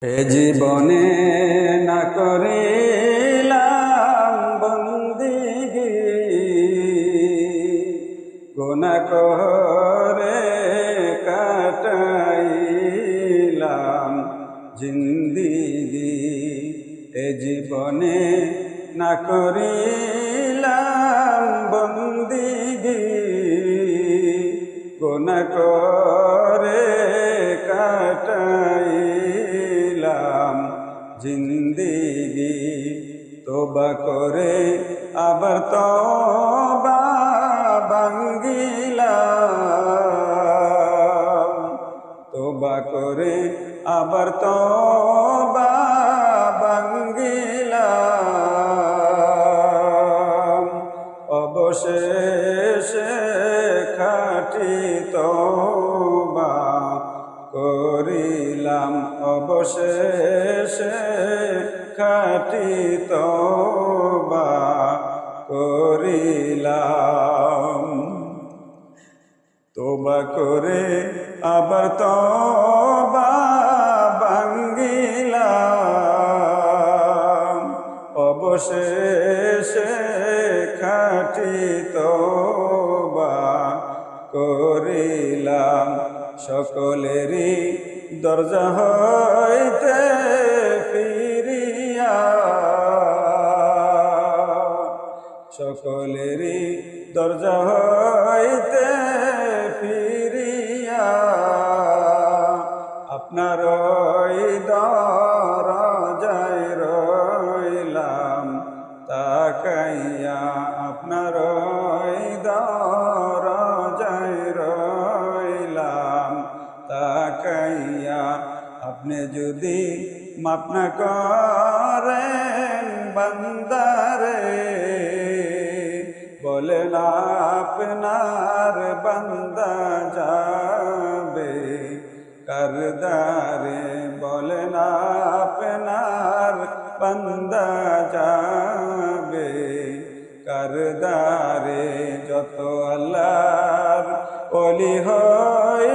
এ জীবনে না করিলাম বন্দিগি, গুনাহ করে কাটাইলাম জিন্দিগি। এ জীবনে না করিলাম বন্দিগি, গুনাহ করে কাটাইলাম জিন্দিগি। তোবা করে আবার তোবা ভাঙ্গিলাম, তোবা করে আবার তোবা ভাঙ্গিলাম। অবশেষে খাঁটি তোবা করিলাম, অবশেষে খাঁটি তোবা করিলাম। তোবা করে আবার তোবা ভাঙ্গিলাম, অবশেষে খাঁটি তোবা করিলাম। সকলেরই দরজা হইতে ফিরিয়া, সকলেরই দরজা হইতে ফিরিয়া, আপনার ওই দরজায় রইলাম তাকাইয়া, আপনার ওই দরজায় রইলাম তাকাইয়া। আপনি যদি মাফ না করেন বান্দারে, বলেন আপনার বান্দা যাবে কারদারে, বলেন আপনার বান্দা যাবে কারদারে। যত আল্লাহর ওলি হয়